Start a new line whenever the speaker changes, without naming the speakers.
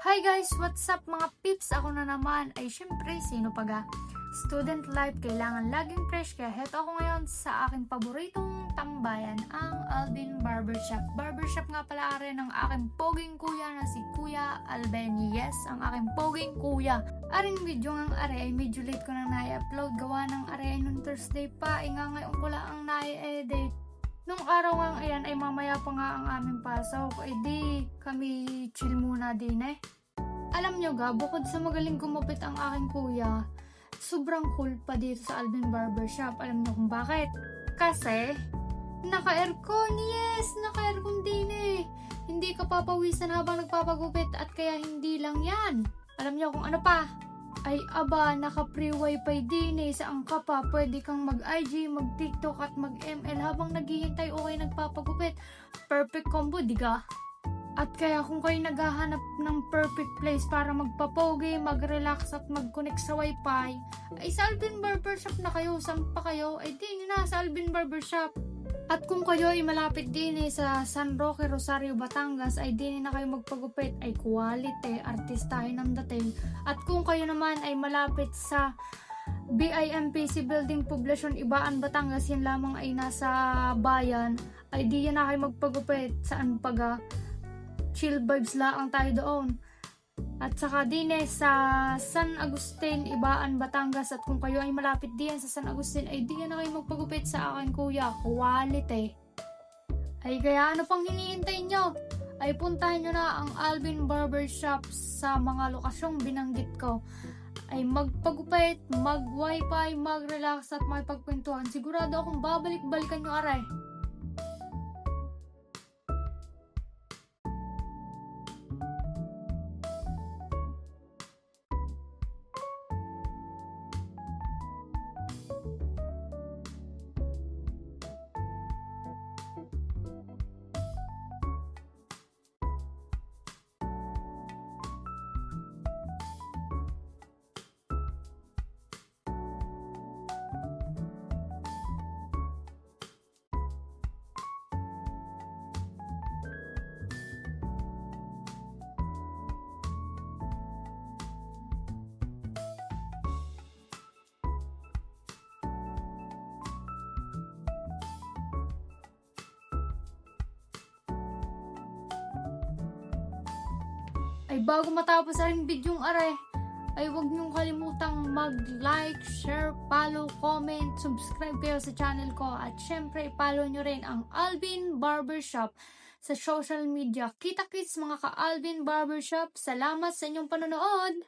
Hi guys! What's up mga pips? Ako na naman. Ay syempre, sino pa ga? Student life, kailangan laging fresh. Kaya heto ako ngayon sa aking paboritong tambayan, ang Alvin Barbershop. Barbershop nga pala are ng aking poging kuya na si Kuya Alben. Yes, ang aking poging kuya. Aring video ng are ay medyo late ko nang na-upload. Gawa ng are ay nung Thursday pa. Nga ngayon ko lang ang na-edit. Nung araw nga ayan ay mamaya pa nga ang aming pasok. Eh di kami chill muna din eh. Alam nyo ga, bukod sa magaling gumupit ang aking kuya, sobrang cool pa dito sa Alvin Barbershop. Alam nyo kung bakit? Kasi, naka-aircon. Yes, naka-aircon din eh. Hindi ka papawisan habang nagpapagupit at kaya hindi lang yan. Alam nyo kung ano pa? Ay aba, naka-free wifi din eh. Saan ka pa? Pwede kang mag-IG, mag-TikTok at mag-ML habang naghihintay o kayo nagpapagupit. Perfect combo, diga? At kaya kung kayo naghahanap ng perfect place para magpapogi, mag-relax at mag-connect sa wifi, ay sa Alvin Barbershop na kayo. Saan pa kayo? Ay di na sa Alvin Barbershop. At kung kayo ay malapit din sa San Roque, Rosario, Batangas, ay din na kayo magpagupit. Ay quality, artistahin ang dating. At kung kayo naman ay malapit sa BIMPC Building, Poblacion, Ibaan, Batangas, yan lamang ay nasa bayan, ay di na kayo magpagupit. Saan paga? Chill vibes lang tayo doon. At saka din sa San Agustin, Ibaan, Batangas. At kung kayo ay malapit din sa San Agustin, ay di na kayo magpagupit sa akin kuya. Quality. Ay kaya ano pang hinihintay nyo? Ay puntahan nyo na ang Alvin Barbershop sa mga lokasyong binanggit ko. Ay magpagupit, mag-wifi, mag-relax at makipagkwentuhan. Sigurado akong babalik-balikan nyo aray. Ay bago matapos ang video aray, ay huwag niyong kalimutang mag-like, share, follow, comment, subscribe kayo sa channel ko at syempre i-follow nyo rin ang Alvin Barbershop sa social media. Kita-kits mga ka-Alvin Barbershop, salamat sa inyong panonood!